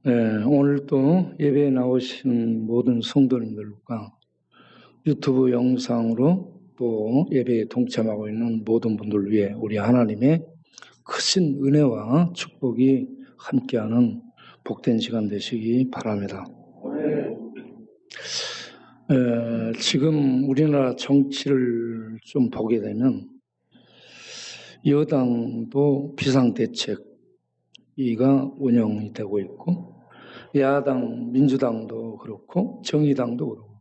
네, 오늘 또 예배에 나오신 모든 성도님들과 유튜브 영상으로 또 예배에 동참하고 있는 모든 분들 위해 우리 하나님의 크신 은혜와 축복이 함께하는 복된 시간 되시기 바랍니다. 지금 우리나라 정치를 좀 보게 되면 여당도 비상대책위가 운영이 되고 있고 야당, 민주당도 그렇고 정의당도 그렇고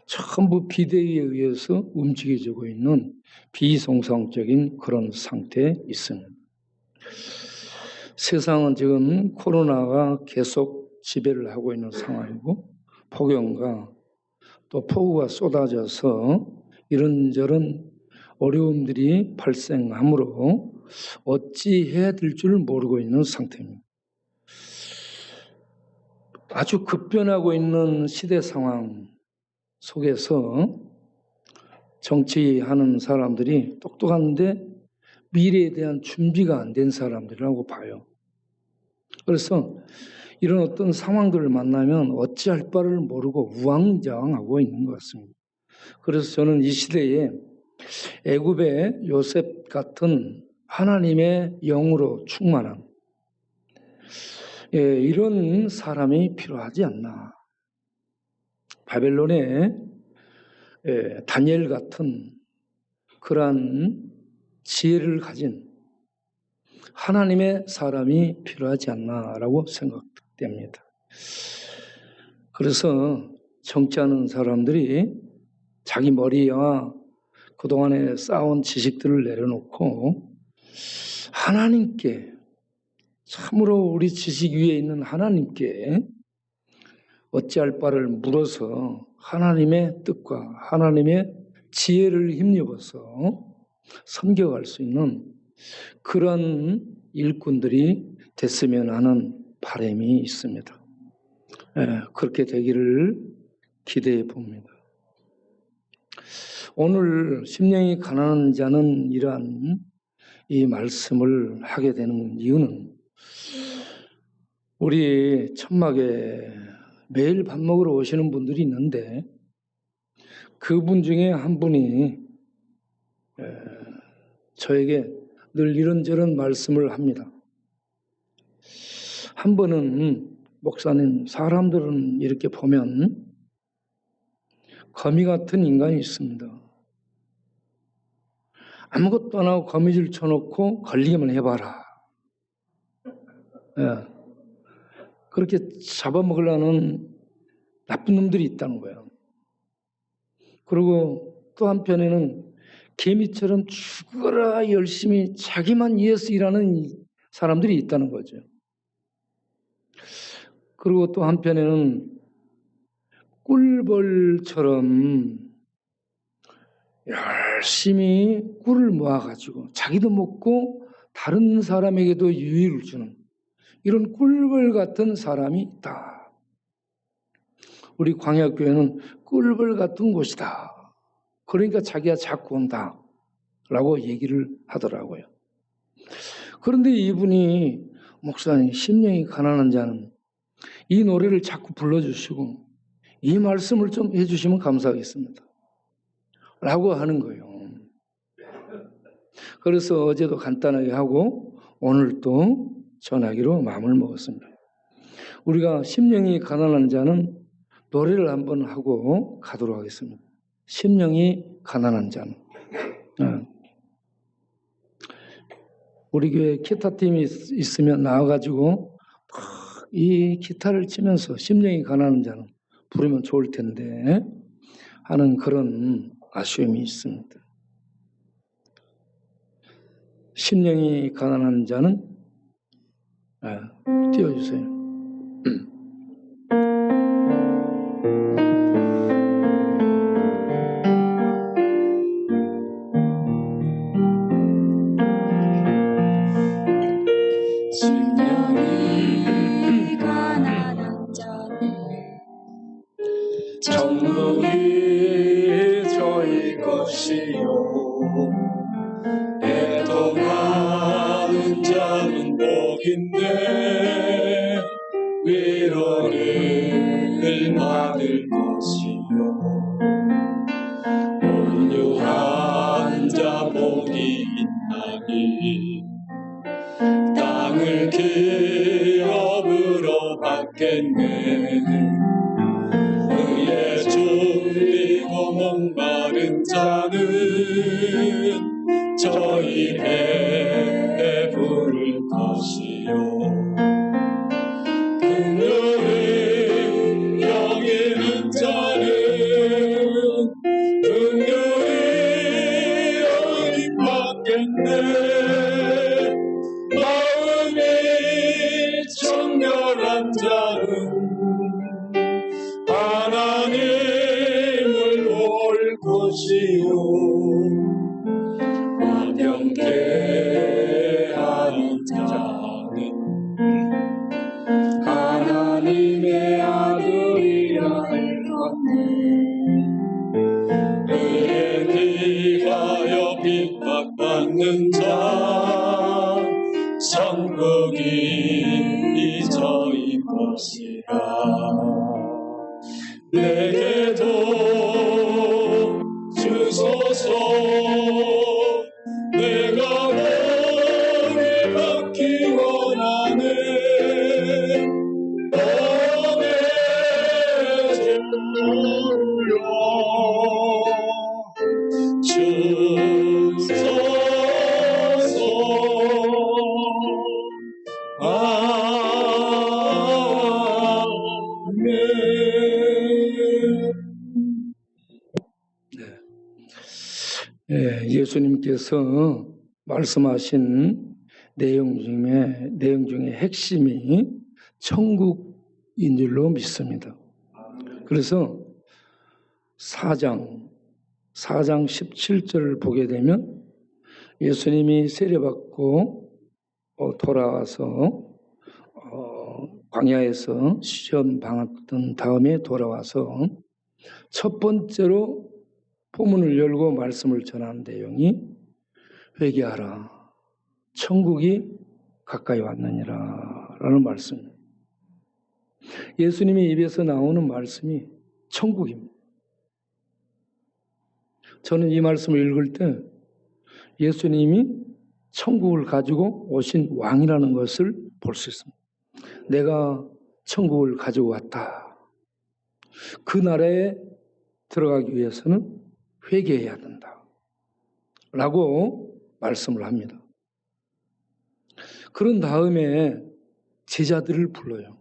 전부 비대위에 의해서 움직여지고 있는 비정상적인 그런 상태에 있습니다. 세상은 지금 코로나가 계속 지배를 하고 있는 상황이고 폭염과 또 폭우가 쏟아져서 이런저런 어려움들이 발생하므로 어찌 해야 될 줄 모르고 있는 상태입니다. 아주 급변하고 있는 시대 상황 속에서 정치하는 사람들이 똑똑한데 미래에 대한 준비가 안 된 사람들이라고 봐요. 그래서 이런 어떤 상황들을 만나면 어찌할 바를 모르고 우왕좌왕하고 있는 것 같습니다. 그래서 저는 이 시대에 애굽의 요셉 같은 하나님의 영으로 충만한 이런 사람이 필요하지 않나. 바벨론의 다니엘 같은 그러한 지혜를 가진 하나님의 사람이 필요하지 않나라고 생각됩니다. 그래서 정치하는 사람들이 자기 머리와 그동안에 쌓아온 지식들을 내려놓고 하나님께, 참으로 우리 지식 위에 있는 하나님께 어찌할 바를 물어서 하나님의 뜻과 하나님의 지혜를 힘입어서 섬겨갈 수 있는 그런 일꾼들이 됐으면 하는 바람이 있습니다. 그렇게 되기를 기대해 봅니다. 오늘 심령이 가난한 자는 이러한 이 말씀을 하게 되는 이유는 우리 천막에 매일 밥 먹으러 오시는 분들이 있는데 그분 중에 한 분이 저에게 늘 이런저런 말씀을 합니다. 한 번은 목사님, 사람들은 이렇게 보면 거미 같은 인간이 있습니다. 아무것도 안 하고 거미줄 쳐놓고 걸리기만 해봐라. 그렇게 잡아먹으려는 나쁜 놈들이 있다는 거예요. 그리고 또 한편에는 개미처럼 죽어라 열심히 자기만 위해서 일하는 사람들이 있다는 거죠. 그리고 또 한편에는 꿀벌처럼 열심히 꿀을 모아가지고 자기도 먹고 다른 사람에게도 유익을 주는 이런 꿀벌 같은 사람이 있다. 우리 광야교회는 꿀벌 같은 곳이다. 그러니까 자기가 자꾸 온다 라고 얘기를 하더라고요. 그런데 이분이 목사님, 심령이 가난한 자는 이 노래를 자꾸 불러주시고 이 말씀을 좀 해주시면 감사하겠습니다 라고 하는 거예요. 그래서 어제도 간단하게 하고 오늘 또 전하기로 마음을 먹었습니다. 우리가 심령이 가난한 자는 노래를 한번 하고 가도록 하겠습니다. 심령이 가난한 자는. 우리 교회 기타팀이 있으면 나와가지고 이 기타를 치면서 심령이 가난한 자는 부르면 좋을 텐데 하는 그런 아쉬움이 있습니다. 심령이 가난한 자는 띄워주세요. 심령이 가난한 자는 천국이 저희 것이요 애통하는 자는 복인데 위로를 받을 것이요 온유한 자 복이 있나니 땅을 기업으로 받겠네. 의에 줄이고 목마른 자는 저희 배에 부를 것이요 긍휼히 여기는 자는 긍휼히 여김받겠네. 마음이 청결한 자는 하나님을 볼 것이요 화평케하는 자는 하나님의 아들이라 할 의에 비하여 핍박받는 자 천국이 저희 것이라. 내게도 주소서. 내가 너를 받기 원하네. 보내주려 주소서. 예수님께서 말씀하신 내용 중에 핵심이 천국인 줄로 믿습니다. 그래서 4장 17절을 보게 되면 예수님이 세례받고 돌아와서 광야에서 시험 방학던 다음에 돌아와서 첫 번째로 포문을 열고 말씀을 전하는 내용이 회개하라, 천국이 가까이 왔느니라 라는 말씀입니다. 예수님의 입에서 나오는 말씀이 천국입니다. 저는 이 말씀을 읽을 때 예수님이 천국을 가지고 오신 왕이라는 것을 볼 수 있습니다. 내가 천국을 가지고 왔다. 그 나라에 들어가기 위해서는 회개해야 된다 라고 말씀을 합니다. 그런 다음에 제자들을 불러요.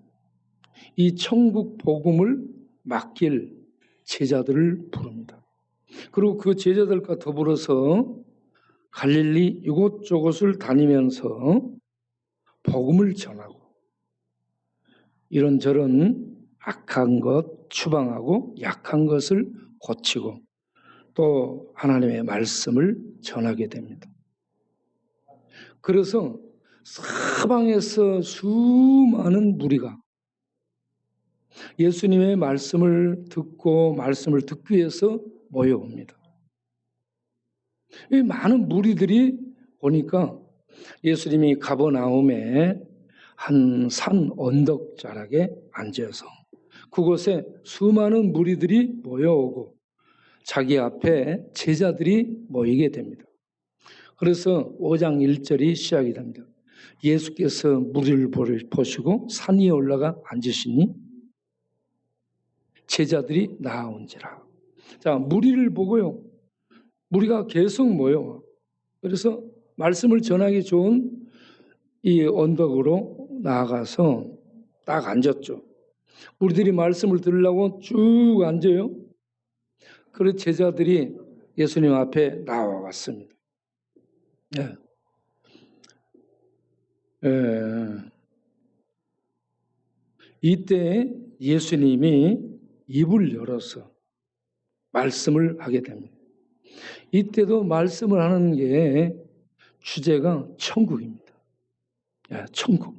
이 천국 복음을 맡길 제자들을 부릅니다. 그리고 그 제자들과 더불어서 갈릴리 이곳저곳을 다니면서 복음을 전하고 이런저런 악한 것 추방하고 약한 것을 고치고 또 하나님의 말씀을 전하게 됩니다. 그래서 사방에서 수많은 무리가 예수님의 말씀을 듣기 위해서 모여옵니다. 이 많은 무리들이 보니까 예수님이 가버나움에 한 산 언덕 자락에 앉아서 그곳에 수많은 무리들이 모여오고 자기 앞에 제자들이 모이게 됩니다. 그래서 5장 1절이 시작이 됩니다. 예수께서 무리를 보시고 산 위에 올라가 앉으시니 제자들이 나아온지라. 자, 무리를 보고요. 무리가 계속 모여. 그래서 말씀을 전하기 좋은 이 언덕으로 나아가서 딱 앉았죠. 우리들이 말씀을 들으려고 쭉 앉아요. 그래서 제자들이 예수님 앞에 나와 왔습니다. 이때 예수님이 입을 열어서 말씀을 하게 됩니다. 이때도 말씀을 하는 게 주제가 천국입니다. 천국.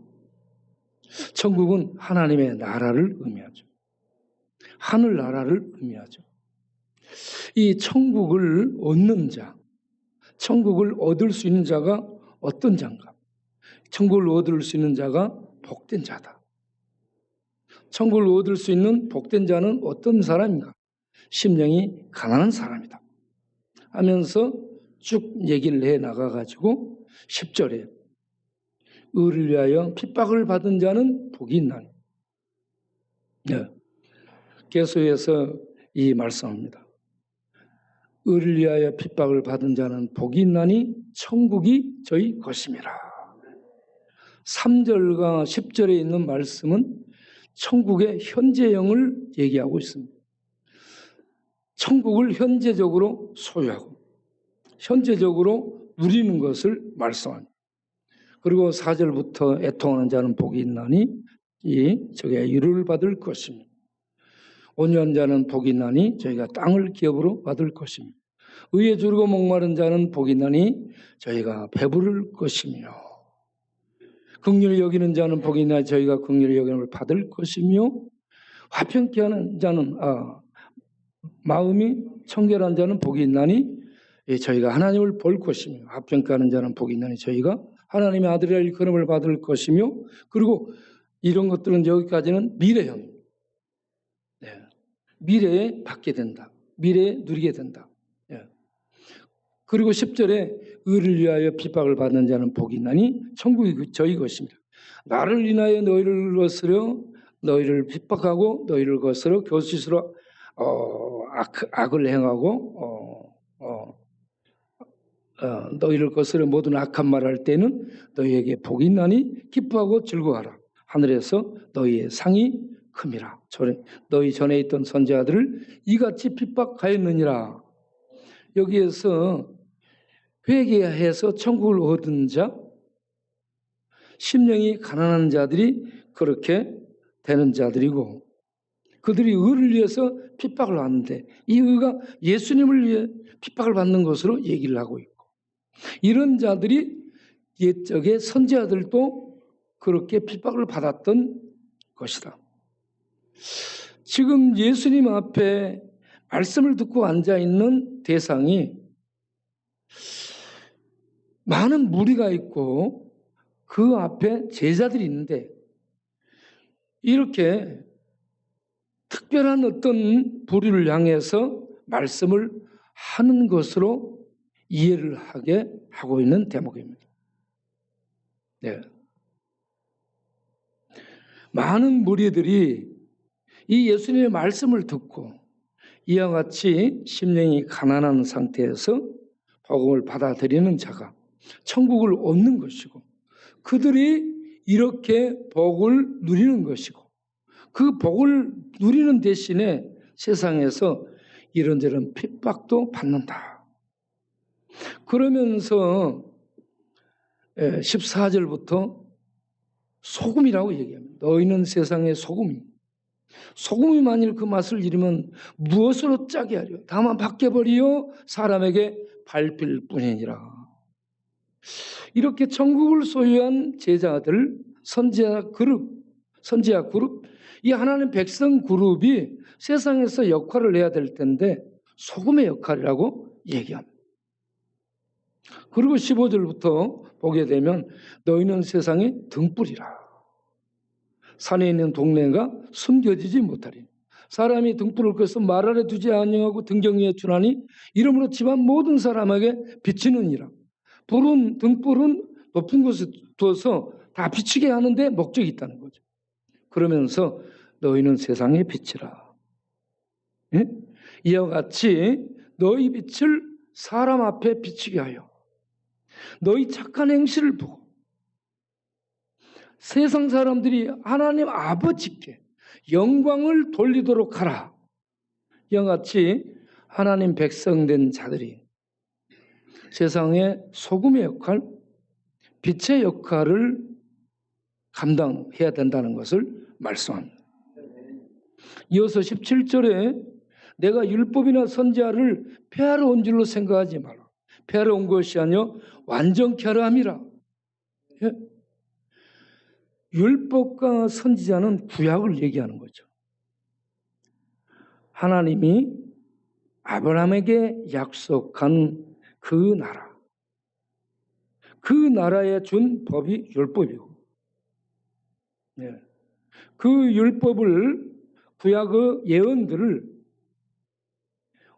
천국은 하나님의 나라를 의미하죠. 하늘나라를 의미하죠. 이 천국을 얻는 자, 천국을 얻을 수 있는 자가 어떤 자인가? 천국을 얻을 수 있는 자가 복된 자다. 천국을 얻을 수 있는 복된 자는 어떤 사람인가? 심령이 가난한 사람이다 하면서 쭉 얘기를 해 나가가지고 10절에 의를 위하여 핍박을 받은 자는 복이 있나니. 네. 계속해서 이 말씀합니다. 의를 위하여 핍박을 받은 자는 복이 있나니 천국이 저희 것임이라. 3절과 10절에 있는 말씀은 천국의 현재형을 얘기하고 있습니다. 천국을 현재적으로 소유하고 현재적으로 누리는 것을 말씀합니다. 그리고 4절부터 애통하는 자는 복이 있나니 저게 유를 받을 것입니다. 온유한 자는 복이 있나니 저희가 땅을 기업으로 받을 것입니다. 의에 주르고 목마른 자는 복이 있나니 저희가 배부를 것이며 긍휼히 여기는 자는 복이 있나니 저희가 긍휼히 여김을 받을 것이며 화평케 하는 자는 마음이 청결한 자는 복이 있나니 저희가 하나님을 볼 것이며 화평케 하는 자는 복이 있나니 저희가 하나님의 아들이라 일컬음을 받을 것이며 그리고 이런 것들은 여기까지는 미래형. 네. 미래에 받게 된다. 미래에 누리게 된다. 네. 그리고 10절에 의를 위하여 핍박을 받는 자는 복이 있나니 천국이 저희 것입니다. 나를 인하여 너희를 거스려 너희를 핍박하고 너희를 거스려 교수스러 악을 행하고 너희를 거스려 모든 악한 말을 할 때는 너희에게 복이 있나니 기뻐하고 즐거워하라. 하늘에서 너희의 상이 큼이라. 너희 전에 있던 선지자들을 이같이 핍박하였느니라. 여기에서 회개해서 천국을 얻은 자, 심령이 가난한 자들이 그렇게 되는 자들이고 그들이 의를 위해서 핍박을 하는데 이 의가 예수님을 위해 핍박을 받는 것으로 얘기를 하고 있고 이런 자들이 옛적의 선지자들도 그렇게 핍박을 받았던 것이다. 지금 예수님 앞에 말씀을 듣고 앉아있는 대상이 많은 무리가 있고 그 앞에 제자들이 있는데 이렇게 특별한 어떤 부류를 향해서 말씀을 하는 것으로 이해를 하게 하고 있는 대목입니다. 네. 많은 무리들이 이 예수님의 말씀을 듣고 이와 같이 심령이 가난한 상태에서 복음을 받아들이는 자가 천국을 얻는 것이고 그들이 이렇게 복을 누리는 것이고 그 복을 누리는 대신에 세상에서 이런저런 핍박도 받는다. 그러면서 14절부터 소금이라고 얘기합니다. 너희는 세상의 소금이. 소금이 만일 그 맛을 잃으면 무엇으로 짜게 하려? 다만 밖에버리어 사람에게 밟힐 뿐이니라. 이렇게 천국을 소유한 제자들, 선지자 그룹, 이 하나님 백성 그룹이 세상에서 역할을 해야 될 텐데 소금의 역할이라고 얘기합니다. 그리고 15절부터 보게 되면 너희는 세상의 등불이라. 산에 있는 동네가 숨겨지지 못하리. 사람이 등불을 꺼서 말 아래 두지 아니하고 등경 위에 두나니 이러므로 집안 모든 사람에게 비치느니라. 등불은 높은 곳에 두어서 다 비치게 하는데 목적이 있다는 거죠. 그러면서 너희는 세상의 빛이라. 예? 이와 같이 너희 빛을 사람 앞에 비치게 하여 너희 착한 행실을 보고 세상 사람들이 하나님 아버지께 영광을 돌리도록 하라. 이와 같이 하나님 백성된 자들이 세상의 소금의 역할, 빛의 역할을 감당해야 된다는 것을 말씀합니다. 이어서 17절에 내가 율법이나 선지자를 폐하러 온 줄로 생각하지 마라. 폐하러 온 것이 아니라 완전케 하려 함이라. 예? 율법과 선지자는 구약을 얘기하는 거죠. 하나님이 아브라함에게 약속한 그 나라, 그 나라에 준 법이 율법이고, 예. 그 율법을, 구약의 예언들을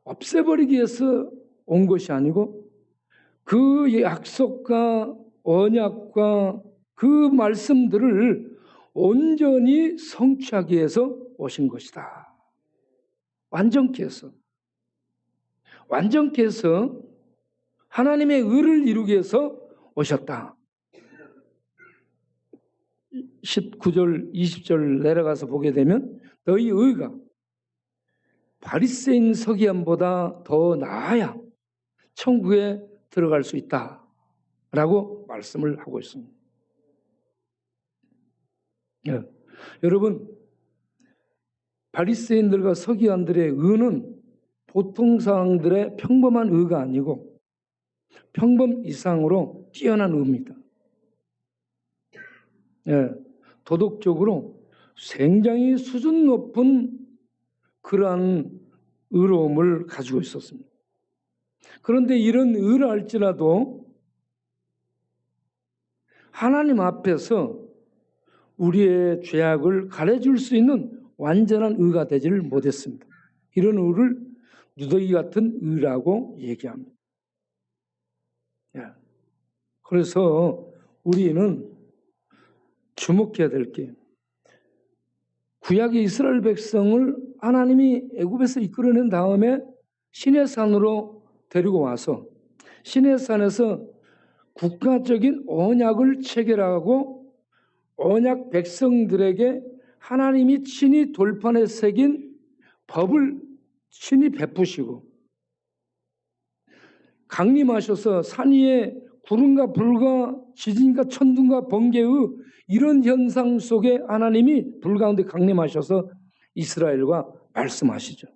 없애버리기 위해서 온 것이 아니고 그 약속과 언약과 그 말씀들을 온전히 성취하기 위해서 오신 것이다. 완전케 해서 하나님의 의를 이루기 위해서 오셨다. 19절 20절 내려가서 보게 되면 너희 의가 바리새인 서기관보다 더 나아야 천국에 들어갈 수 있다 라고 말씀을 하고 있습니다. 예. 여러분, 바리새인들과 서기관들의 의는 보통 사람들의 평범한 의가 아니고 평범 이상으로 뛰어난 의입니다. 예. 도덕적으로 굉장히 수준 높은 그러한 의로움을 가지고 있었습니다. 그런데 이런 의를 할지라도 하나님 앞에서 우리의 죄악을 가려줄 수 있는 완전한 의가 되지를 못했습니다. 이런 의를 누더기 같은 의라고 얘기합니다. 그래서 우리는 주목해야 될 게, 구약의 이스라엘 백성을 하나님이 애굽에서 이끌어낸 다음에 시내산으로 데리고 와서 시내산에서 국가적인 언약을 체결하고 언약 백성들에게 하나님이 친히 돌판에 새긴 법을 친히 베푸시고 강림하셔서 산 위에 구름과 불과 지진과 천둥과 번개의 이런 현상 속에 하나님이 불 가운데 강림하셔서 이스라엘과 말씀하시죠.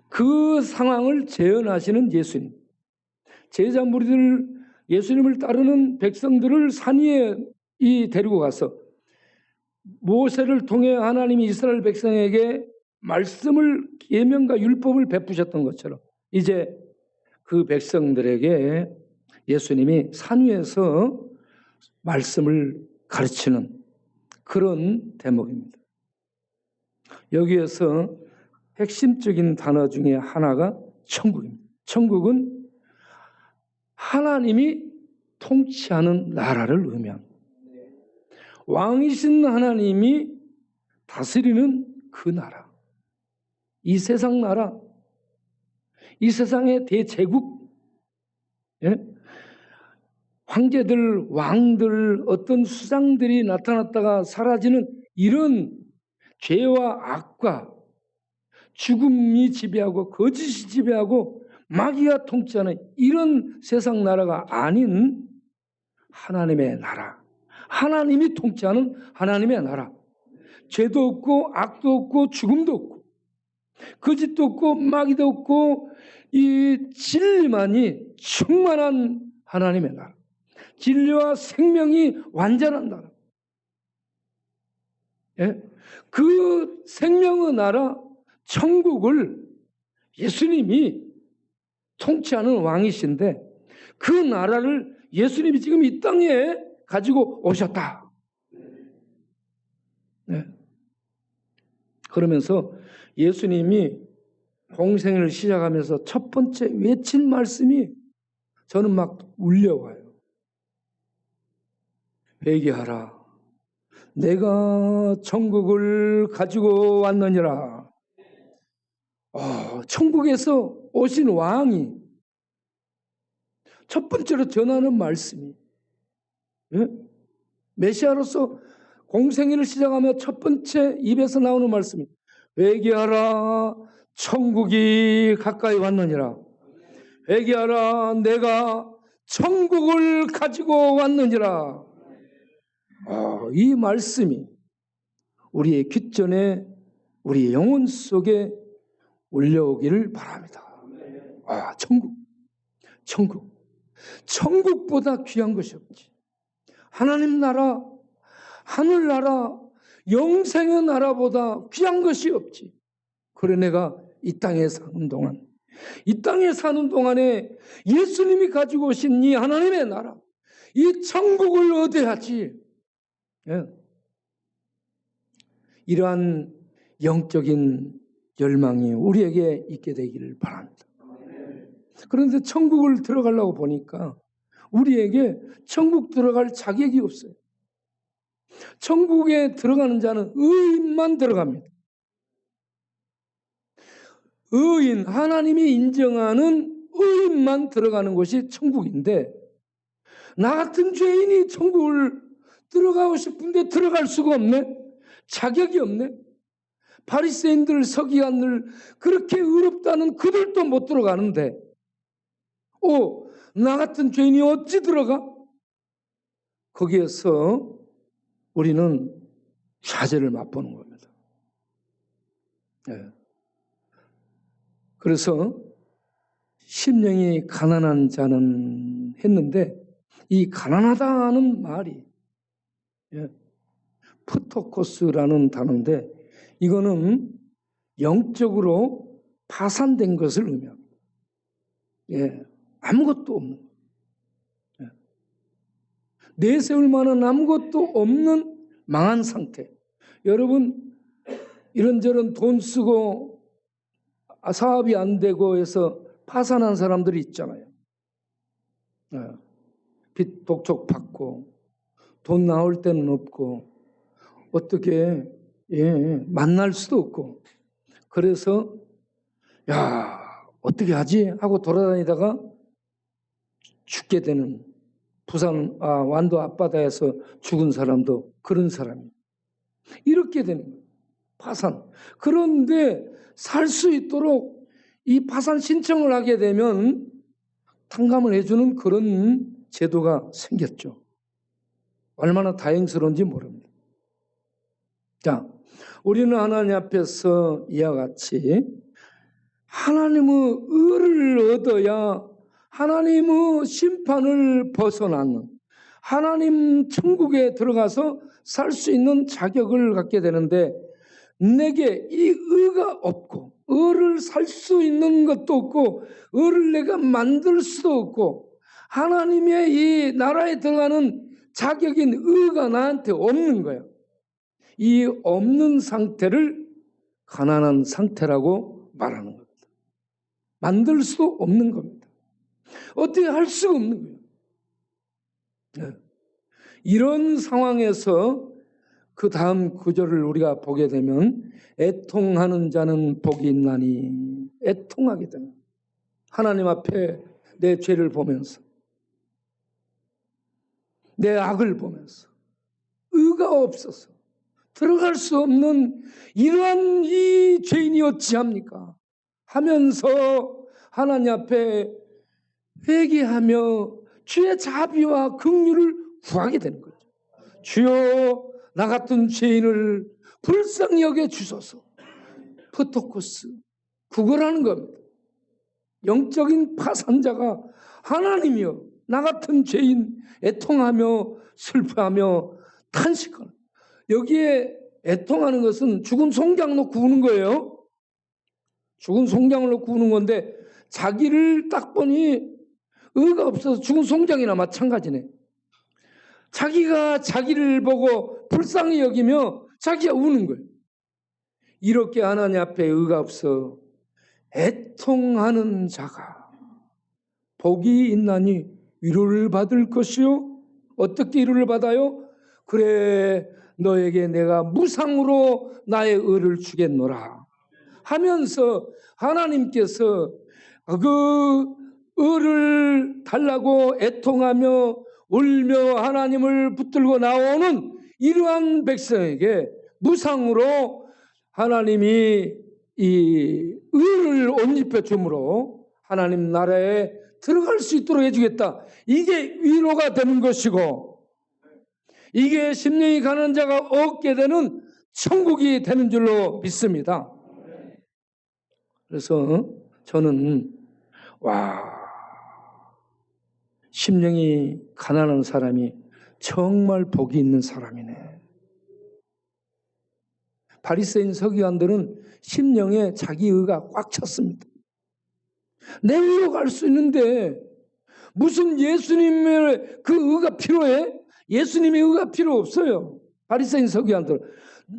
그 상황을 재현하시는 예수님. 제자 무리들, 예수님을 따르는 백성들을 산 위에 데리고 가서 모세를 통해 하나님이 이스라엘 백성에게 말씀을, 계명과 율법을 베푸셨던 것처럼 이제 그 백성들에게 예수님이 산 위에서 말씀을 가르치는 그런 대목입니다. 여기에서 핵심적인 단어 중에 하나가 천국입니다. 천국은 하나님이 통치하는 나라를 의미합니다. 왕이신 하나님이 다스리는 그 나라, 이 세상 나라, 이 세상의 대제국, 황제들, 왕들, 어떤 수장들이 나타났다가 사라지는 이런 죄와 악과 죽음이 지배하고 거짓이 지배하고 마귀가 통치하는 이런 세상 나라가 아닌 하나님의 나라, 하나님이 통치하는 하나님의 나라, 죄도 없고 악도 없고 죽음도 없고 거짓도 없고 마귀도 없고 이 진리만이 충만한 하나님의 나라, 진리와 생명이 완전한 나라. 그 생명의 나라 천국을 예수님이 통치하는 왕이신데 그 나라를 예수님이 지금 이 땅에 가지고 오셨다. 그러면서 예수님이 공생을 시작하면서 첫 번째 외친 말씀이 저는 막 울려와요. 회개하라. 내가 천국을 가지고 왔느니라. 천국에서 오신 왕이 첫 번째로 전하는 말씀이, 메시아로서 공생애를 시작하며 첫 번째 입에서 나오는 말씀이 회개하라. 천국이 가까이 왔느니라. 회개하라. 내가 천국을 가지고 왔느니라. 이 말씀이 우리의 귓전에, 우리의 영혼 속에 울려오기를 바랍니다. 천국보다 귀한 것이 없지. 하나님 나라, 하늘나라, 영생의 나라보다 귀한 것이 없지. 그래 내가 이 땅에 사는 동안에 예수님이 가지고 오신 이 하나님의 나라, 이 천국을 얻어야지. 이러한 영적인 열망이 우리에게 있게 되기를 바랍니다. 그런데 천국을 들어가려고 보니까 우리에게 천국 들어갈 자격이 없어요. 천국에 들어가는 자는 의인만 들어갑니다. 의인, 하나님이 인정하는 의인만 들어가는 곳이 천국인데, 나 같은 죄인이 천국을 들어가고 싶은데 들어갈 수가 없네. 자격이 없네. 바리새인들, 서기관들, 그렇게 의롭다는 그들도 못 들어가는데, 나 같은 죄인이 어찌 들어가? 거기에서 우리는 좌절을 맛보는 겁니다. 네. 그래서 심령이 가난한 자는 했는데, 이 가난하다는 말이 프토코스라는 단어인데, 이거는 영적으로 파산된 것을 의미합니다. 아무것도 없는, 내세울 만한 아무것도 없는 망한 상태. 여러분, 이런저런 돈 쓰고 사업이 안 되고 해서 파산한 사람들이 있잖아요. 빚 독촉 받고 돈 나올 때는 없고 어떻게 만날 수도 없고, 그래서 어떻게 하지 하고 돌아다니다가 죽게 되는, 부산 완도 앞바다에서 죽은 사람도 그런 사람이에요. 이렇게 되는 거예요. 파산. 그런데 살 수 있도록 이 파산 신청을 하게 되면 탕감을 해주는 그런 제도가 생겼죠. 얼마나 다행스러운지 모릅니다. 자, 우리는 하나님 앞에서 이와 같이 하나님의 의를 얻어야 하나님의 심판을 벗어나는, 하나님 천국에 들어가서 살 수 있는 자격을 갖게 되는데, 내게 이 의가 없고 의를 살 수 있는 것도 없고 의를 내가 만들 수도 없고 하나님의 이 나라에 들어가는 자격인 의가 나한테 없는 거예요. 이 없는 상태를 가난한 상태라고 말하는 겁니다. 만들 수도 없는 겁니다. 어떻게 할 수가 없는 거예요. 이런 상황에서 그 다음 구절을 우리가 보게 되면, 애통하는 자는 복이 있나니, 애통하게 되는, 하나님 앞에 내 죄를 보면서, 내 악을 보면서 의가 없어서 들어갈 수 없는 이러한 이 죄인이 어찌합니까 하면서 하나님 앞에 회개하며 주의 자비와 긍휼을 구하게 되는 거죠. 주여, 나 같은 죄인을 불쌍히 여겨 주소서. 프토코스, 구걸하는 겁니다. 영적인 파산자가 하나님이여, 나 같은 죄인 애통하며 슬퍼하며 탄식하는, 여기에 애통하는 것은 죽은 송장로 구우는 거예요. 죽은 송장으로 구우는 건데, 자기를 딱 보니 의가 없어서 죽은 송장이나 마찬가지네. 자기가 자기를 보고 불쌍히 여기며 자기가 우는 거예요. 이렇게 하나님 앞에 의가 없어 애통하는 자가 복이 있나니 위로를 받을 것이요. 어떻게 위로를 받아요? 그래, 너에게 내가 무상으로 나의 의를 주겠노라 하면서 하나님께서 그 의를 달라고 애통하며 울며 하나님을 붙들고 나오는 이러한 백성에게 무상으로 하나님이 이 의를 옷 입혀 주므로 하나님 나라에 들어갈 수 있도록 해주겠다. 이게 위로가 되는 것이고, 이게 심령이 가난한 자가 얻게 되는 천국이 되는 줄로 믿습니다. 그래서 저는 심령이 가난한 사람이 정말 복이 있는 사람이네. 바리새인 서기관들은 심령에 자기 의가 꽉 찼습니다. 내 의로 갈 수 있는데 무슨 예수님의 그 의가 필요해? 예수님의 의가 필요 없어요. 바리새인 서기관들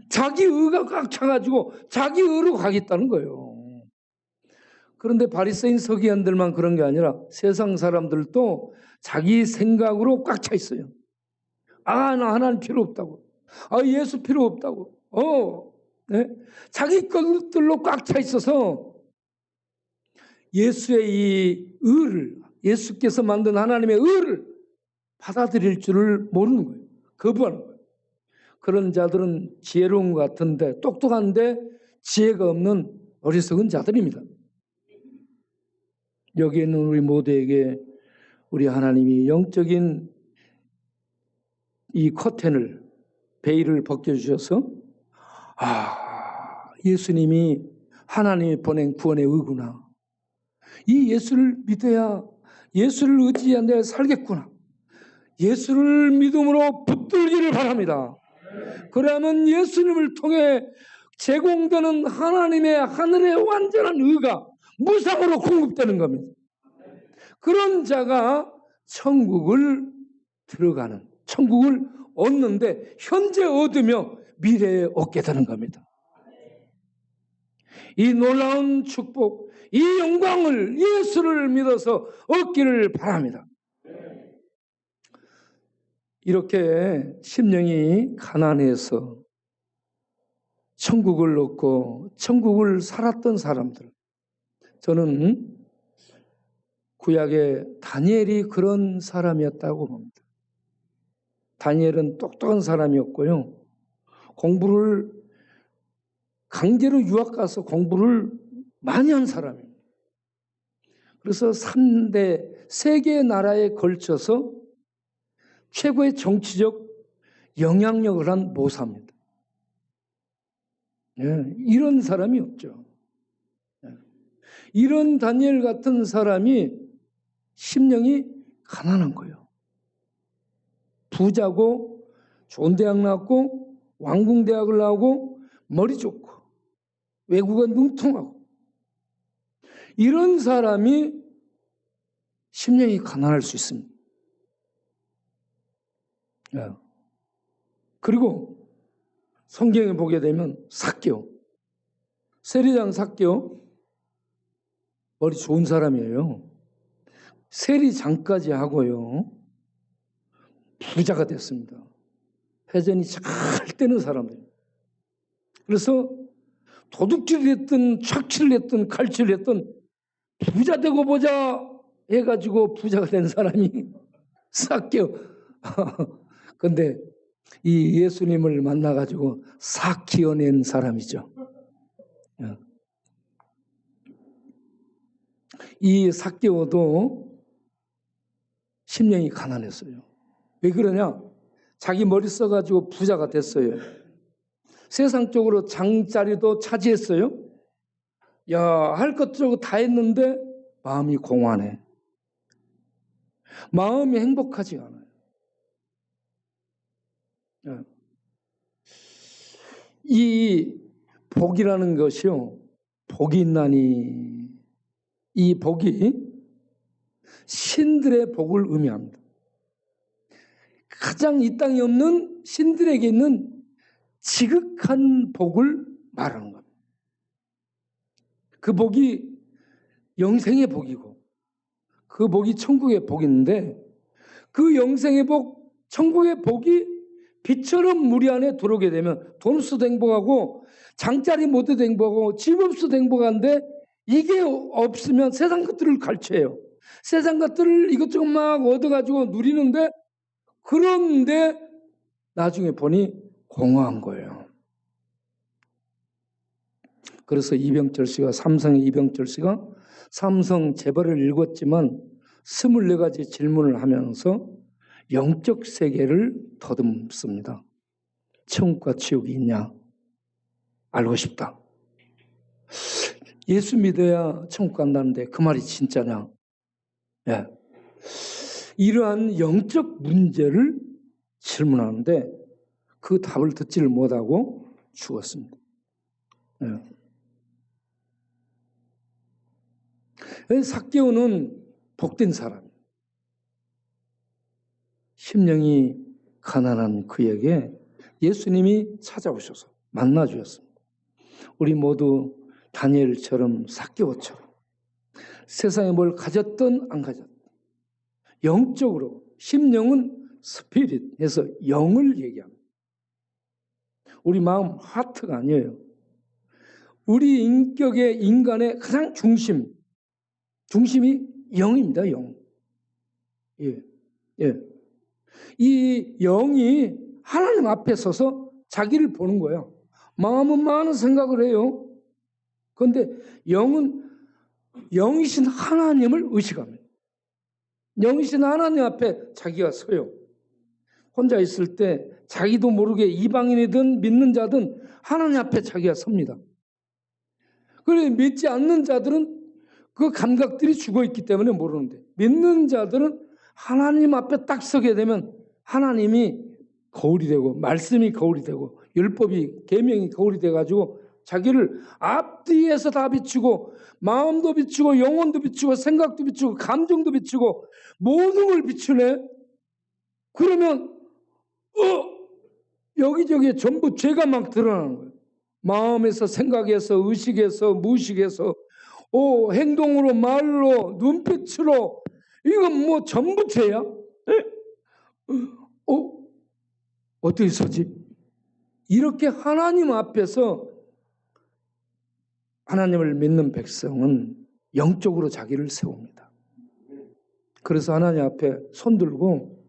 자기 의가 꽉 차가지고 자기 의로 가겠다는 거예요. 그런데 바리새인 서기관들만 그런 게 아니라 세상 사람들도 자기 생각으로 꽉 차 있어요. 나 하나님 필요 없다고. 예수 필요 없다고. 네? 자기 것들로 꽉 차 있어서 예수의 이 의를, 예수께서 만든 하나님의 의를 받아들일 줄을 모르는 거예요. 거부하는 거예요. 그런 자들은 지혜로운 것 같은데, 똑똑한데 지혜가 없는 어리석은 자들입니다. 여기에 있는 우리 모두에게 우리 하나님이 영적인 이 커튼을, 베일을 벗겨주셔서 예수님이 하나님이 보낸 구원의 의구나. 이 예수를 믿어야, 예수를 의지해야 내가 살겠구나. 예수를 믿음으로 붙들기를 바랍니다. 그러면 예수님을 통해 제공되는 하나님의 하늘의 완전한 의가 무상으로 공급되는 겁니다. 그런 자가 천국을 들어가는, 천국을 얻는데 현재 얻으며 미래에 얻게 되는 겁니다. 이 놀라운 축복, 이 영광을 예수를 믿어서 얻기를 바랍니다. 이렇게 심령이 가난해서 천국을 얻고 천국을 살았던 사람들, 저는 구약의 다니엘이 그런 사람이었다고 봅니다. 다니엘은 똑똑한 사람이었고요. 공부를 강제로 유학 가서 공부를 많이 한 사람입니다. 그래서 3대 세 개의 나라에 걸쳐서 최고의 정치적 영향력을 한 모사입니다. 이런 사람이 없죠. 이런 다니엘 같은 사람이 심령이 가난한 거예요. 부자고 좋은 대학 나왔고 왕궁대학을 나오고 머리 좋고 외국어 능통하고 이런 사람이 심령이 가난할 수 있습니다. 그리고 성경에 보게 되면 삭개오, 세리장 삭개오 머리 좋은 사람이에요. 세리장까지 하고요 부자가 됐습니다. 회전이 잘 되는 사람들. 그래서 도둑질을 했든 착취를 했든 갈취를 했든 부자 되고 보자 해가지고 부자가 된 사람이 삭개오. 근데 이 예수님을 만나가지고 싹 키워낸 사람이죠. 이 삭개오도 심령이 가난했어요. 왜 그러냐? 자기 머리 써가지고 부자가 됐어요. 세상적으로 장자리도 차지했어요. 할 것저것 다 했는데 마음이 공허하네. 마음이 행복하지 않아요. 이 복이라는 것이요, 복이 있나니, 이 복이 신들의 복을 의미합니다. 가장 이 땅에 없는 신들에게 있는 지극한 복을 말하는 겁니다. 그 복이 영생의 복이고 그 복이 천국의 복인데, 그 영생의 복, 천국의 복이 빛처럼 무리 안에 들어오게 되면 돈 없어도 행복하고 장자리 못해도 행복하고 집 없어도 행복한데, 이게 없으면 세상 것들을 갈취해요. 세상 것들을 이것저것 막 얻어가지고 누리는데, 그런데 나중에 보니 공허한 거예요. 그래서 이병철 씨가, 삼성의 이병철 씨가 삼성 재벌을 읽었지만 24가지 질문을 하면서 영적 세계를 더듬습니다. 천국과 지옥이 있냐? 알고 싶다. 예수 믿어야 천국 간다는데 그 말이 진짜냐? 이러한 영적 문제를 질문하는데 그 답을 듣지를 못하고 죽었습니다. 삭개오는 복된 사람, 심령이 가난한 그에게 예수님이 찾아오셔서 만나주셨습니다. 우리 모두 다니엘처럼 삭개오처럼 세상에 뭘 가졌든 안 가졌든 영적으로, 심령은 스피릿에서 영을 얘기합니다. 우리 마음 하트가 아니에요. 우리 인격의 인간의 가장 중심이 영입니다. 영. 예. 이 영이 하나님 앞에 서서 자기를 보는 거예요. 마음은 많은 생각을 해요. 그런데 영은 영이신 하나님을 의식합니다. 영이신 하나님 앞에 자기가 서요. 혼자 있을 때 자기도 모르게 이방인이든 믿는 자든 하나님 앞에 자기가 섭니다. 그런데 믿지 않는 자들은 그 감각들이 죽어있기 때문에 모르는데, 믿는 자들은 하나님 앞에 딱 서게 되면 하나님이 거울이 되고 말씀이 거울이 되고 율법이 계명이 거울이 돼가지고 자기를 앞뒤에서 다 비추고 마음도 비추고 영혼도 비추고 생각도 비추고 감정도 비추고 모든 걸 비추네. 그러면 여기저기에 전부 죄가 막 드러나는 거예요. 마음에서, 생각에서, 의식에서, 무의식에서, 행동으로, 말로, 눈빛으로, 이건 뭐 전부 죄야? 어떻게 서지? 이렇게 하나님 앞에서 하나님을 믿는 백성은 영적으로 자기를 세웁니다. 그래서 하나님 앞에 손들고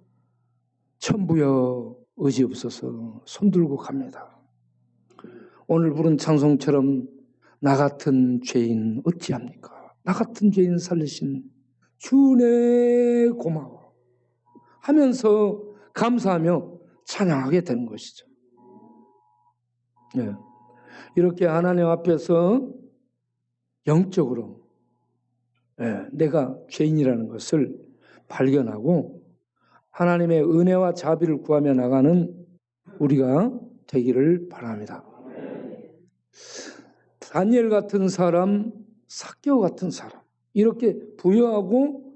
천부여 의지 없어서 손들고 갑니다. 오늘 부른 찬송처럼 나 같은 죄인 어찌합니까? 나 같은 죄인 살리신 주내 고마워 하면서 감사하며 찬양하게 되는 것이죠. 네. 이렇게 하나님 앞에서 영적으로 내가 죄인이라는 것을 발견하고 하나님의 은혜와 자비를 구하며 나가는 우리가 되기를 바랍니다. 다니엘 같은 사람, 삭개오 같은 사람, 이렇게 부유하고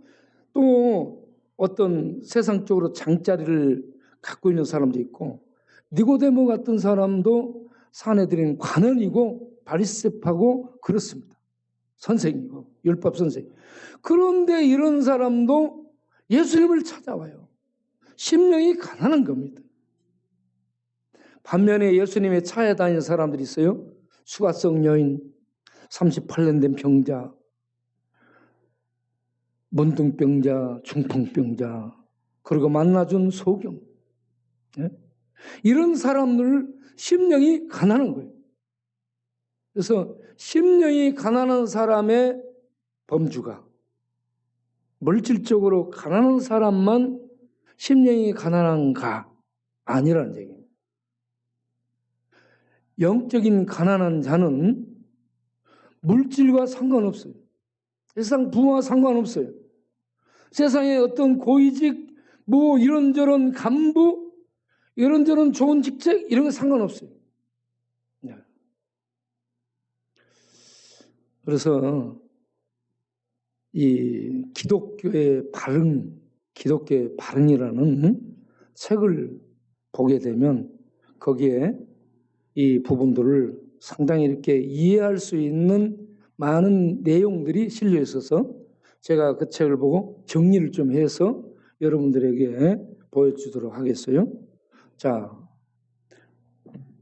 또 어떤 세상적으로 장자리를 갖고 있는 사람도 있고, 니고데모 같은 사람도 사내들인 관원이고 바리새파고 그렇습니다. 선생이고 율법 선생. 그런데 이런 사람도 예수님을 찾아와요. 심령이 가난한 겁니다. 반면에 예수님의 차에 다니는 사람들이 있어요. 수가성 여인, 38년 된 병자, 문둥병자, 중풍병자, 그리고 만나준 소경. 이런 사람들 심령이 가난한 거예요. 그래서 심령이 가난한 사람의 범주가, 물질적으로 가난한 사람만 심령이 가난한가? 아니라는 얘기입니다. 영적인 가난한 자는 물질과 상관없어요. 세상 부와 상관없어요. 세상에 어떤 고위직, 뭐 이런저런 간부, 이런저런 좋은 직책 이런 거 상관없어요. 그래서 이 기독교의 발흥이라는 책을 보게 되면 거기에 이 부분들을 상당히 이렇게 이해할 수 있는 많은 내용들이 실려 있어서 제가 그 책을 보고 정리를 좀 해서 여러분들에게 보여주도록 하겠어요. 자,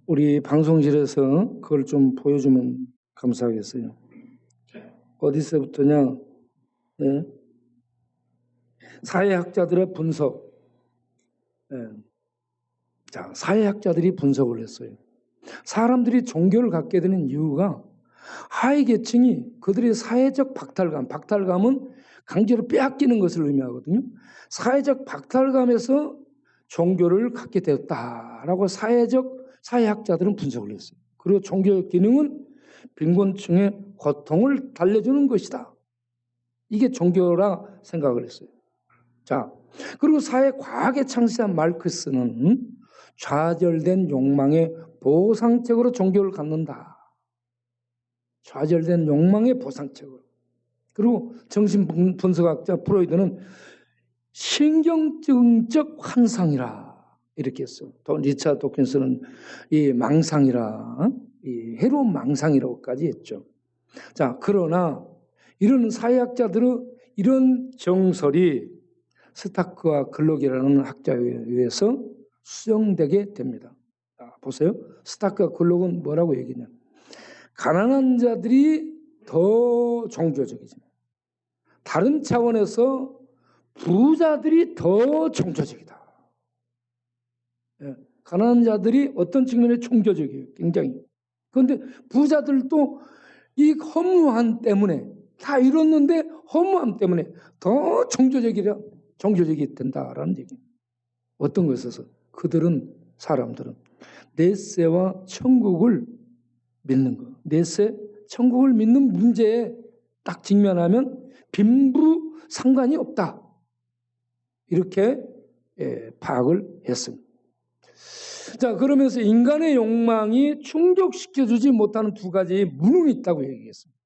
우리 방송실에서 그걸 좀 보여주면 감사하겠어요. 어디서부터냐? 네. 사회학자들의 분석. 네. 자, 사회학자들이 분석을 했어요. 사람들이 종교를 갖게 되는 이유가 하위 계층이 그들의 사회적 박탈감은 강제로 빼앗기는 것을 의미하거든요. 사회적 박탈감에서 종교를 갖게 되었다라고 사회학자들은 분석을 했어요. 그리고 종교의 기능은 빈곤층의 고통을 달래주는 것이다. 이게 종교라 생각을 했어요. 자, 그리고 사회과학에 창시한 마르크스는 좌절된 욕망의 보상책으로 종교를 갖는다. 좌절된 욕망의 보상책으로. 그리고 정신분석학자 프로이드는 신경증적 환상이라 이렇게 했어. 또 리차드 도킨스는 이 망상이라, 이 해로운 망상이라고까지 했죠. 자, 그러나 이런 사회학자들은 이런 정설이 스타크와 글록이라는 학자에 의해서 수정되게 됩니다. 자, 보세요. 스타크와 글록은 뭐라고 얘기했냐. 가난한 자들이 더 종교적이지만 다른 차원에서 부자들이 더 종교적이다. 예, 가난한 자들이 어떤 측면에 종교적이에요. 굉장히. 그런데 부자들도 이 허무함 때문에 다 이뤘는데 허무함 때문에 더 종교적이 된다라는 얘기예요. 어떤 것에 있어서 사람들은 내세와 천국을 믿는 거. 내세, 천국을 믿는 문제에 딱 직면하면 빈부 상관이 없다. 이렇게 파악을 했습니다. 자, 그러면서 인간의 욕망이 충족시켜주지 못하는 두 가지의 무능이 있다고 얘기했습니다.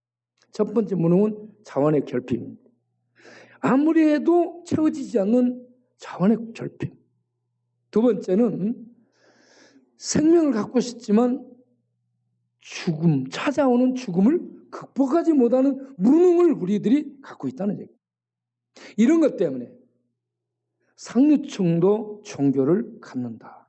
첫 번째 무능은 자원의 결핍입니다. 아무리 해도 채워지지 않는 자원의 결핍. 두 번째는 생명을 갖고 싶지만 찾아오는 죽음을 극복하지 못하는 무능을 우리들이 갖고 있다는 얘기예요. 이런 것 때문에 상류층도 종교를 갖는다.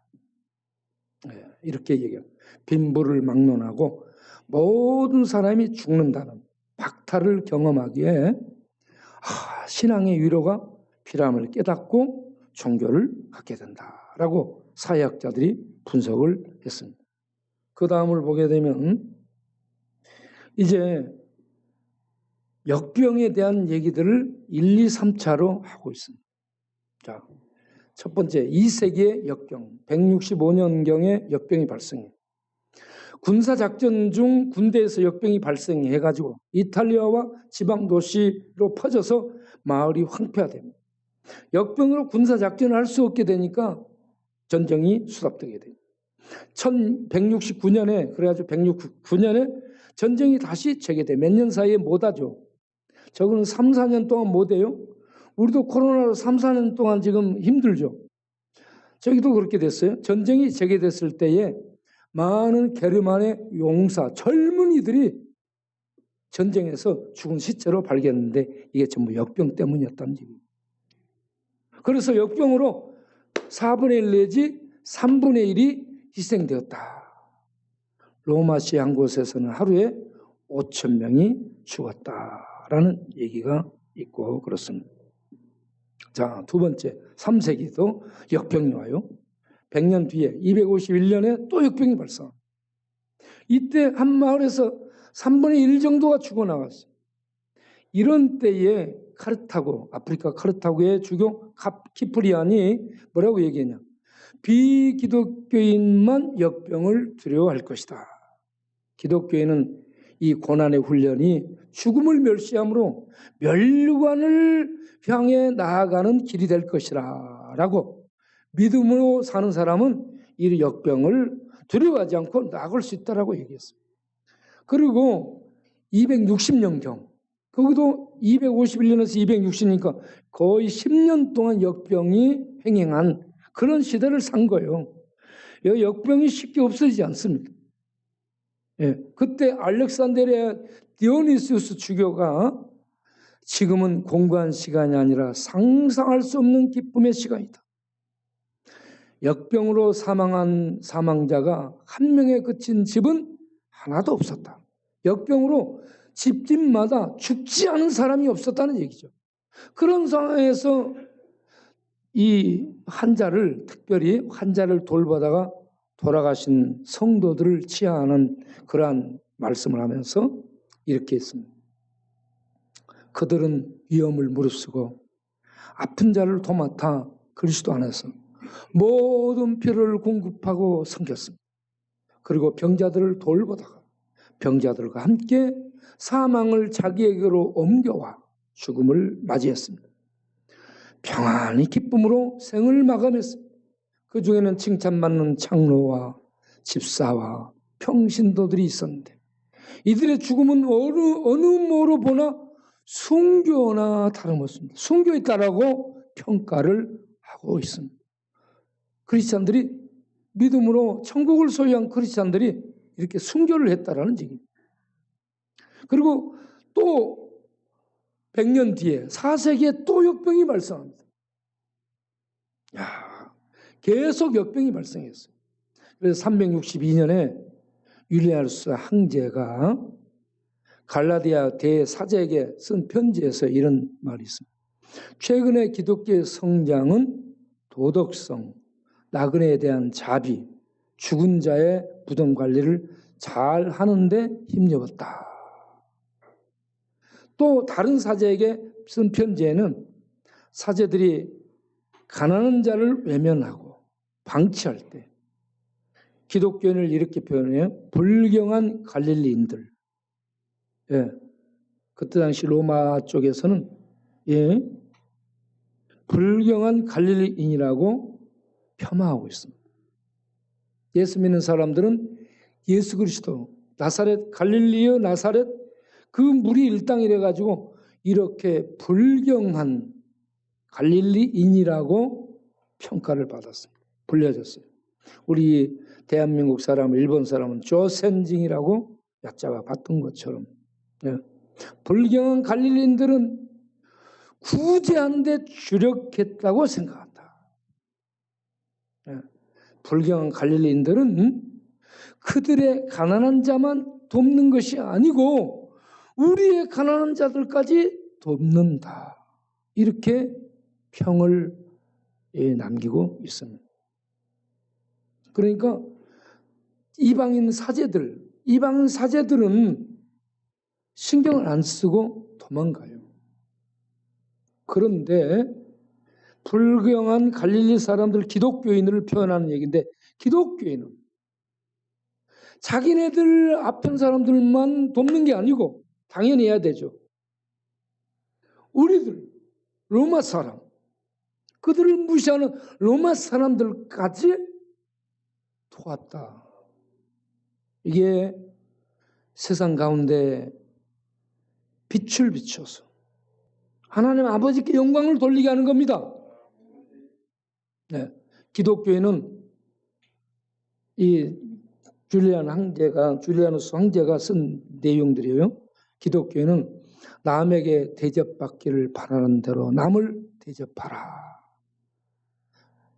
이렇게 얘기해요. 빈부를 막론하고 모든 사람이 죽는다는 박탈을 경험하기에 신앙의 위로가 필요함을 깨닫고 종교를 갖게 된다라고 사회학자들이 분석을 했습니다. 그 다음을 보게 되면 이제 역병에 대한 얘기들을 1, 2, 3차로 하고 있습니다. 자, 첫 번째 2세기의 역병, 165년경에 역병이 발생해요. 군사작전 중 군대에서 역병이 발생해가지고 이탈리아와 지방 도시로 퍼져서 마을이 황폐화됩니다. 역병으로 군사작전을 할 수 없게 되니까 전쟁이 수답되게 됩니다. 1169년에 그래가지고 169년에 전쟁이 다시 재개돼. 몇 년 사이에 못하죠. 저거는 3, 4년 동안 못해요. 우리도 코로나로 3, 4년 동안 지금 힘들죠. 저기도 그렇게 됐어요. 전쟁이 재개됐을 때에 많은 게르만의 용사, 젊은이들이 전쟁에서 죽은 시체로 발견했는데 이게 전부 역병 때문이었다는 얘기예요. 그래서 역병으로 4분의 1 내지 3분의 1이 희생되었다. 로마시 한 곳에서는 하루에 5,000명이 죽었다라는 얘기가 있고 그렇습니다. 자, 두 번째 3세기도 역병이 와요. 100년 뒤에 251년에 또 역병이 발생합니다. 이때 한 마을에서 3분의 1 정도가 죽어나갔어요. 이런 때에 아프리카 카르타고의 주교 키프리안이 뭐라고 얘기했냐. 비기독교인만 역병을 두려워할 것이다. 기독교인은 이 고난의 훈련이 죽음을 멸시함으로 멸관을 향해 나아가는 길이 될 것이라 라고 믿음으로 사는 사람은 이 역병을 두려워하지 않고 나아갈 수 있다라고 얘기했습니다. 그리고 260년경, 거기도 251년에서 260년이니까 거의 10년 동안 역병이 행행한 그런 시대를 산 거예요. 역병이 쉽게 없어지지 않습니다. 그때 알렉산드리아 디오니시우스 주교가 지금은 공부한 시간이 아니라 상상할 수 없는 기쁨의 시간이다. 역병으로 사망한 사망자가 한 명에 그친 집은 하나도 없었다. 역병으로 집집마다 죽지 않은 사람이 없었다는 얘기죠. 그런 상황에서 이 특별히 환자를 돌보다가 돌아가신 성도들을 치하하는 그러한 말씀을 하면서 이렇게 했습니다. 그들은 위험을 무릅쓰고 아픈 자를 도맡아 그리스도 안에서 모든 필요를 공급하고 섬겼습니다. 그리고 병자들을 돌보다가 병자들과 함께 사망을 자기에게로 옮겨와 죽음을 맞이했습니다. 평안히 기쁨으로 생을 마감했습니다. 그 중에는 칭찬받는 장로와 집사와 평신도들이 있었는데 이들의 죽음은 어느 모로 보나 순교나 다름없습니다. 순교했다라고 평가를 하고 있습니다. 크리스찬들이 믿음으로 천국을 소유한 크리스찬들이 이렇게 순교를 했다라는 얘기입니다. 그리고 또 100년 뒤에 4세기에 또 역병이 발생합니다. 계속 역병이 발생했어요. 그래서 362년에 율리아누스 황제가 갈라디아 대사제에게 쓴 편지에서 이런 말이 있습니다. 최근의 기독교의 성장은 도덕성, 나그네에 대한 자비, 죽은 자의 부정 관리를 잘 하는데 힘입었다. 또 다른 사제에게 쓴 편지에는 사제들이 가난한 자를 외면하고 방치할 때 기독교인을 이렇게 표현해요. 불경한 갈릴리인들. 예. 그때 당시 로마 쪽에서는 불경한 갈릴리인이라고 폄하하고 있습니다. 예수 믿는 사람들은 예수 그리스도 나사렛 갈릴리의 나사렛 그 물이 일당이래 가지고 이렇게 불경한 갈릴리인이라고 평가를 받았습니다. 불려졌어요. 우리 대한민국 사람, 일본 사람은 조센징이라고 얕잡아 봤던 것처럼 불경한 갈릴리인들은 구제하는 데 주력했다고 생각한다. 불경한 갈릴리인들은 그들의 가난한 자만 돕는 것이 아니고 우리의 가난한 자들까지 돕는다. 이렇게 평을 남기고 있습니다. 그러니까 이방인 사제들은 신경을 안 쓰고 도망가요. 그런데 불경한 갈릴리 사람들 기독교인을 표현하는 얘기인데 기독교인은 자기네들 아픈 사람들만 돕는 게 아니고 당연히 해야 되죠. 우리들 로마 사람 그들을 무시하는 로마 사람들까지 도왔다. 이게 세상 가운데 빛을 비춰서 하나님 아버지께 영광을 돌리게 하는 겁니다. 기독교인은 이 줄리아누스 황제가 쓴 내용들이에요. 기독교인은 남에게 대접받기를 바라는 대로 남을 대접하라.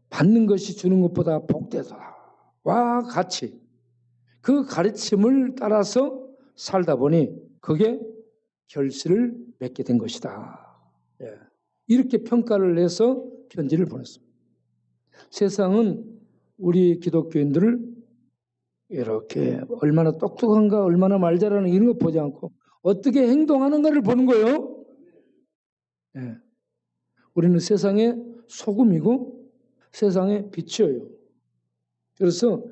받는 것이 주는 것보다 복되더라와 같이 그 가르침을 따라서 살다 보니 그게 결실을 맺게 된 것이다. 이렇게 평가를 해서 편지를 보냈습니다. 세상은 우리 기독교인들을 이렇게 얼마나 똑똑한가, 얼마나 말 잘하는 이런 거 보지 않고 어떻게 행동하는가를 보는 거예요. 우리는 세상의 소금이고 세상의 빛이에요. 그래서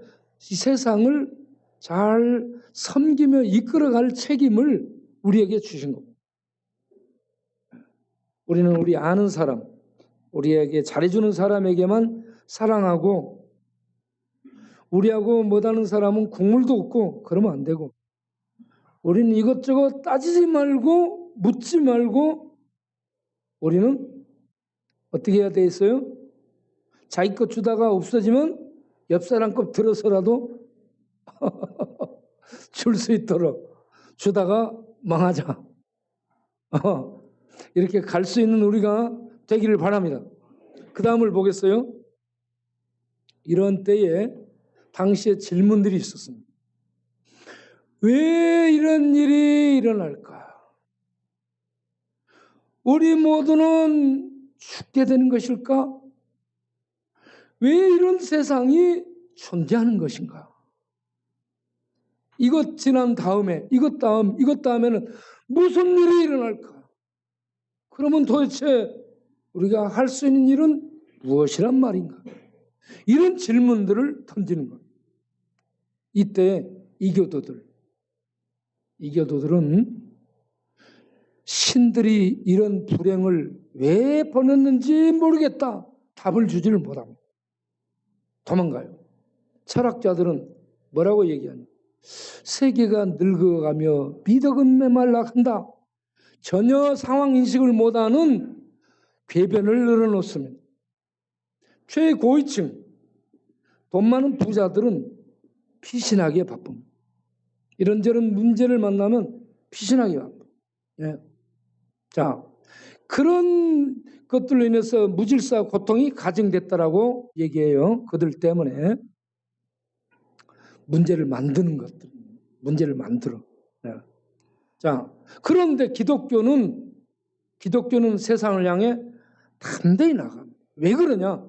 이 세상을 잘 섬기며 이끌어갈 책임을 우리에게 주신 겁니다. 우리는 우리 아는 사람, 우리에게 잘해주는 사람에게만 사랑하고 우리하고 못하는 사람은 국물도 없고 그러면 안 되고 우리는 이것저것 따지지 말고 묻지 말고 우리는 어떻게 해야 돼 있어요? 자기 것 주다가 없어지면 옆 사람 것 들어서라도 줄 수 있도록 주다가 망하자. 이렇게 갈 수 있는 우리가 되기를 바랍니다. 그 다음을 보겠어요? 이런 때에 당시에 질문들이 있었습니다. 왜 이런 일이 일어날까? 우리 모두는 죽게 되는 것일까? 왜 이런 세상이 존재하는 것인가? 이것 지난 다음에 이것 다음에는 무슨 일이 일어날까? 그러면 도대체 우리가 할 수 있는 일은 무엇이란 말인가? 이런 질문들을 던지는 거예요. 이때 이교도들은 신들이 이런 불행을 왜 보냈는지 모르겠다. 답을 주지를 못합니다. 도망가요. 철학자들은 뭐라고 얘기하냐? 세계가 늙어가며 미덕은 메말라간다. 전혀 상황 인식을 못하는 궤변을 늘어놓습니다. 최고위층, 돈 많은 부자들은 피신하기에 바쁩니다. 이런저런 문제를 만나면 피신하기에 바쁩니다. 예. 자, 그런 것들로 인해서 무질서 고통이 가증됐다라고 얘기해요. 그들 때문에 문제를 만드는 것들, 문제를 만들어. 예. 자, 그런데 기독교는 세상을 향해 담대히 나갑니다. 왜 그러냐?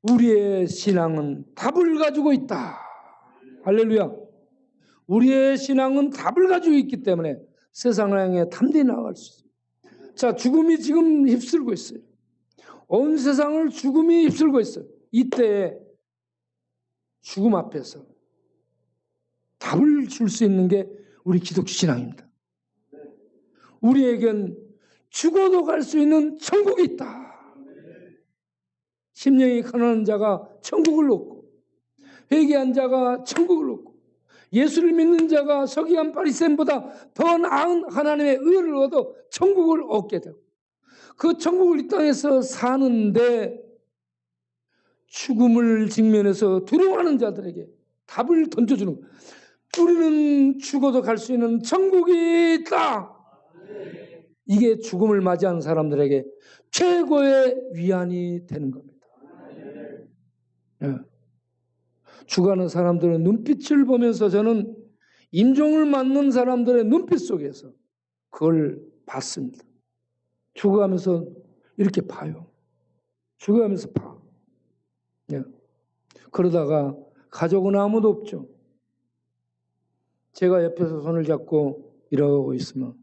우리의 신앙은 답을 가지고 있다. 할렐루야. 우리의 신앙은 답을 가지고 있기 때문에 세상을 향해 담대히 나아갈 수 있습니다. 자, 죽음이 지금 휩쓸고 있어요. 온 세상을 죽음이 휩쓸고 있어요. 이때 죽음 앞에서 답을 줄 수 있는 게 우리 기독교 신앙입니다. 우리에겐 죽어도 갈 수 있는 천국이 있다. 심령이 가난한 자가 천국을 얻고, 회개한 자가 천국을 얻고, 예수를 믿는 자가 서기관 바리새인보다 더 나은 하나님의 의를 얻어 천국을 얻게 되고, 그 천국을 이 땅에서 사는데 죽음을 직면해서 두려워하는 자들에게 답을 던져주는 거예요. 우리는 죽어도 갈 수 있는 천국이 있다. 이게 죽음을 맞이하는 사람들에게 최고의 위안이 되는 겁니다. 예. 죽어가는 사람들의 눈빛을 보면서 저는 임종을 맞는 사람들의 눈빛 속에서 그걸 봤습니다. 죽어가면서 이렇게 봐요. 죽어가면서 봐. 예. 그러다가 가족은 아무도 없죠. 제가 옆에서 손을 잡고 이러고 있으면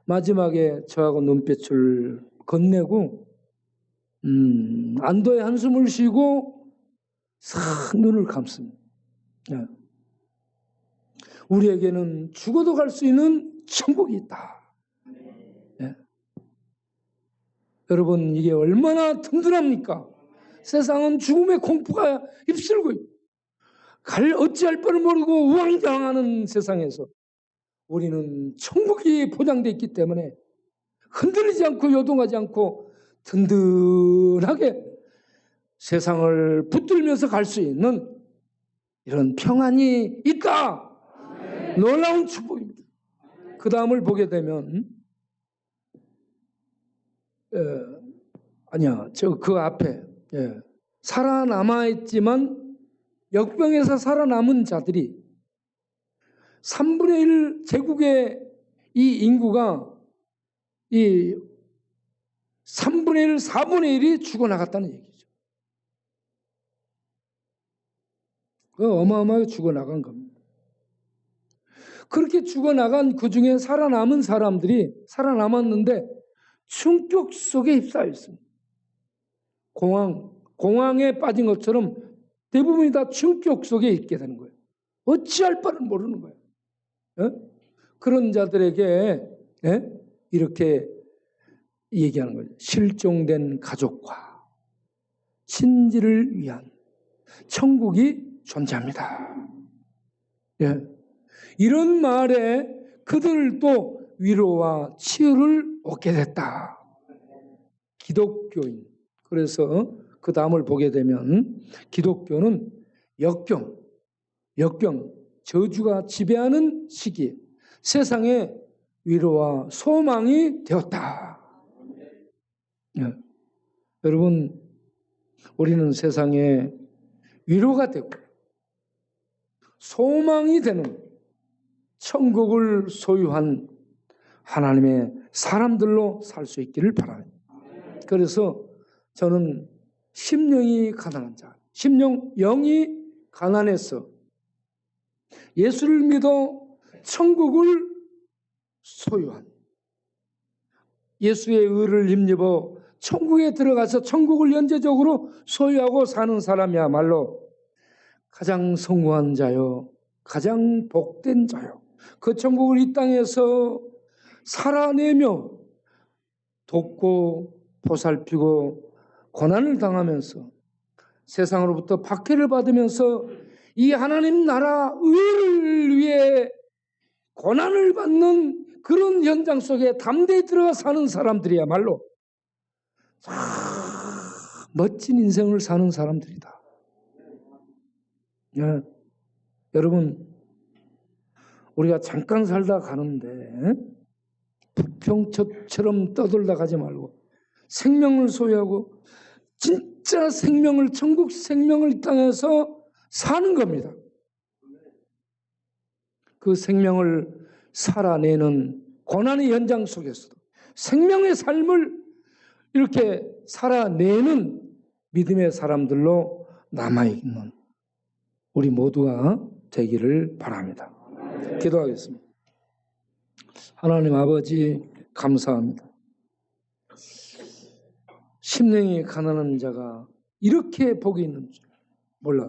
마지막에 저하고 눈빛을 건네고 안도의 한숨을 쉬고 싹 눈을 감습니다. 예. 우리에게는 죽어도 갈 수 있는 천국이 있다. 예. 여러분, 이게 얼마나 든든합니까? 세상은 죽음의 공포가 휩쓸고 있고 어찌할 바를 모르고 우왕좌왕하는 세상에서 우리는 천국이 보장되어 있기 때문에 흔들리지 않고 요동하지 않고 든든하게 세상을 붙들면서 갈 수 있는 이런 평안이 있다. 놀라운 축복입니다. 그 다음을 보게 되면 그 앞에 살아남아있지만 역병에서 살아남은 자들이 3분의 1 제국의 이 인구가 이 3분의 1, 4분의 1이 죽어나갔다는 얘기죠. 어마어마하게 죽어나간 겁니다. 그렇게 죽어나간 그 중에 살아남은 사람들이 살아남았는데 충격 속에 휩싸여 있습니다. 공황에 빠진 것처럼 대부분이 다 충격 속에 있게 되는 거예요. 어찌할 바를 모르는 거예요. 그런 자들에게 이렇게 얘기하는 거예요. 실종된 가족과 친지를 위한 천국이 존재합니다. 이런 말에 그들도 위로와 치유를 얻게 됐다. 기독교인. 그래서 그 다음을 보게 되면 기독교는 역경, 저주가 지배하는 시기에 세상에 위로와 소망이 되었다. 여러분, 우리는 세상에 위로가 되고 소망이 되는 천국을 소유한 하나님의 사람들로 살 수 있기를 바랍니다. 그래서 저는 심령이 가난한 자, 영이 가난해서 예수를 믿어 천국을 소유한, 예수의 의를 힘입어 천국에 들어가서 천국을 연재적으로 소유하고 사는 사람이야말로 가장 성공한 자요, 가장 복된 자요. 그 천국을 이 땅에서 살아내며 돕고 보살피고 고난을 당하면서 세상으로부터 박해를 받으면서 이 하나님 나라 의를 위해 고난을 받는 그런 현장 속에 담대히 들어가 사는 사람들이야말로 멋진 인생을 사는 사람들이다. 예. 여러분, 우리가 잠깐 살다 가는데 부평초처럼 떠돌다 가지 말고 생명을 소유하고 진짜 생명을, 천국 생명을 땅에서 사는 겁니다. 그 생명을 살아내는 고난의 현장 속에서도 생명의 삶을 이렇게 살아내는 믿음의 사람들로 남아있는 우리 모두가 되기를 바랍니다. 기도하겠습니다. 하나님 아버지, 감사합니다. 심령이 가난한 자가 이렇게 복이 있는 줄 몰랐어요.